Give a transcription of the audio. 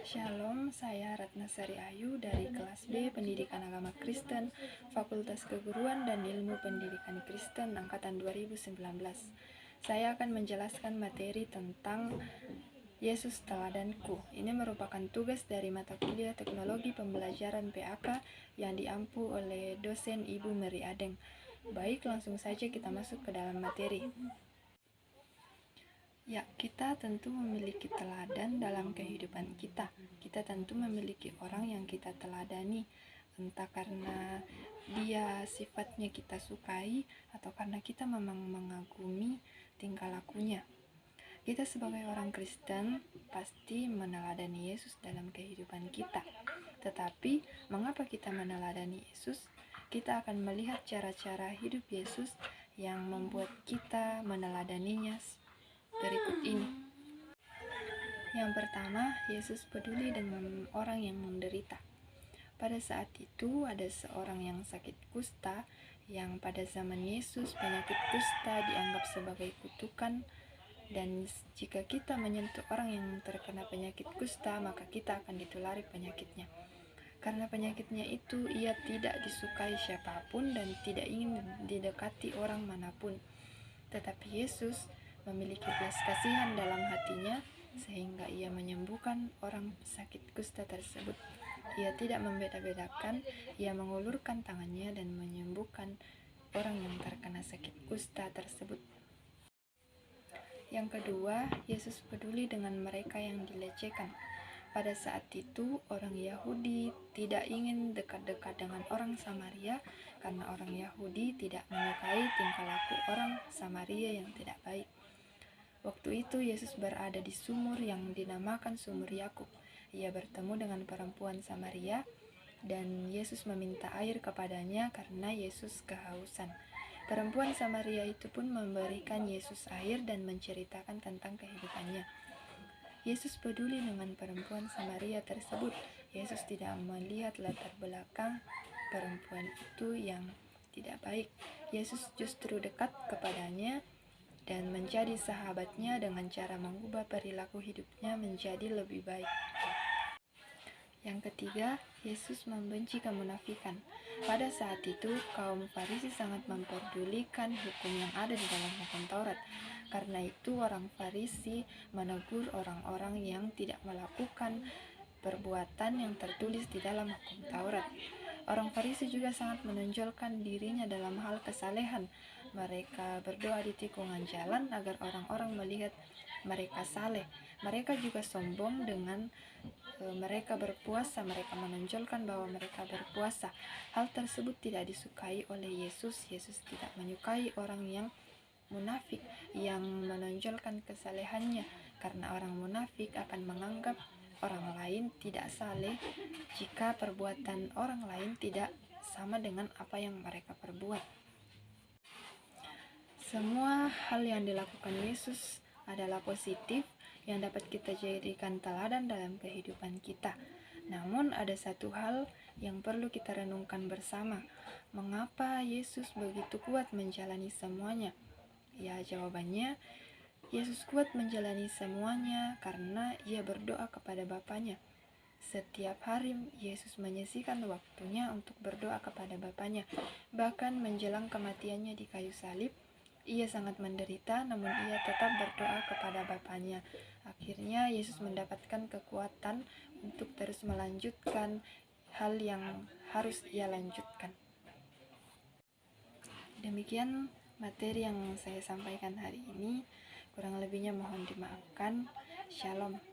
Shalom, saya Ratnasari Ayu dari kelas B Pendidikan Agama Kristen, Fakultas Keguruan dan Ilmu Pendidikan Kristen Angkatan 2019. Saya akan menjelaskan materi tentang Yesus Teladanku. Ini merupakan tugas dari mata kuliah Teknologi Pembelajaran PAK yang diampu oleh dosen Ibu Mary Adeng. Baik, langsung saja kita masuk ke dalam materi. Ya, kita tentu memiliki teladan dalam kehidupan kita. Kita tentu memiliki orang yang kita teladani, entah karena dia sifatnya kita sukai atau karena kita memang mengagumi tingkah lakunya. Kita sebagai orang Kristen pasti meneladani Yesus dalam kehidupan kita. Tetapi, mengapa kita meneladani Yesus? Kita akan melihat cara-cara hidup Yesus yang membuat kita meneladaninya berikut ini. Yang pertama, Yesus peduli dengan orang yang menderita. Pada saat itu ada seorang yang sakit kusta, yang pada zaman Yesus penyakit kusta dianggap sebagai kutukan, dan jika kita menyentuh orang yang terkena penyakit kusta, maka kita akan ditulari penyakitnya. Karena penyakitnya itu, ia tidak disukai siapapun dan tidak ingin didekati orang manapun. Tetapi Yesus memiliki belas kasihan dalam hatinya, sehingga ia menyembuhkan orang sakit kusta tersebut. Ia tidak membeda-bedakan, ia mengulurkan tangannya dan menyembuhkan orang yang terkena sakit kusta tersebut. Yang kedua, Yesus peduli dengan mereka yang dilecehkan. Pada saat itu, orang Yahudi tidak ingin dekat-dekat dengan orang Samaria karena orang Yahudi tidak menyukai tingkah laku orang Samaria yang tidak baik. Waktu itu Yesus berada di sumur yang dinamakan Sumur Yakub. Ia bertemu dengan perempuan Samaria dan Yesus meminta air kepadanya karena Yesus kehausan. Perempuan Samaria itu pun memberikan Yesus air dan menceritakan tentang kehidupannya. Yesus peduli dengan perempuan Samaria tersebut. Yesus tidak melihat latar belakang perempuan itu yang tidak baik. Yesus justru dekat kepadanya dan menjadi sahabatnya dengan cara mengubah perilaku hidupnya menjadi lebih baik. Yang ketiga, Yesus membenci kemunafikan. Pada saat itu, kaum Farisi sangat memperdulikan hukum yang ada di dalam hukum Taurat. Karena itu, orang Farisi menegur orang-orang yang tidak melakukan perbuatan yang tertulis di dalam hukum Taurat. Orang Farisi juga sangat menonjolkan dirinya dalam hal kesalehan. Mereka berdoa di tikungan jalan agar orang-orang melihat mereka saleh. Mereka juga sombong dengan mereka berpuasa. Mereka menonjolkan bahwa mereka berpuasa. Hal tersebut tidak disukai oleh Yesus. Yesus tidak menyukai orang yang munafik, yang menonjolkan kesalehannya, karena orang munafik akan menganggap orang lain tidak saleh jika perbuatan orang lain tidak sama dengan apa yang mereka perbuat. Semua hal yang dilakukan Yesus adalah positif yang dapat kita jadikan teladan dalam kehidupan kita. Namun ada satu hal yang perlu kita renungkan bersama. Mengapa Yesus begitu kuat menjalani semuanya? Ya, jawabannya, Yesus kuat menjalani semuanya karena ia berdoa kepada Bapanya. Setiap hari Yesus menyisihkan waktunya untuk berdoa kepada Bapanya. Bahkan menjelang kematiannya di kayu salib, ia sangat menderita, namun ia tetap berdoa kepada Bapanya. Akhirnya Yesus mendapatkan kekuatan untuk terus melanjutkan hal yang harus ia lanjutkan. Demikian materi yang saya sampaikan hari ini. Kurang lebihnya mohon dimaafkan. Shalom.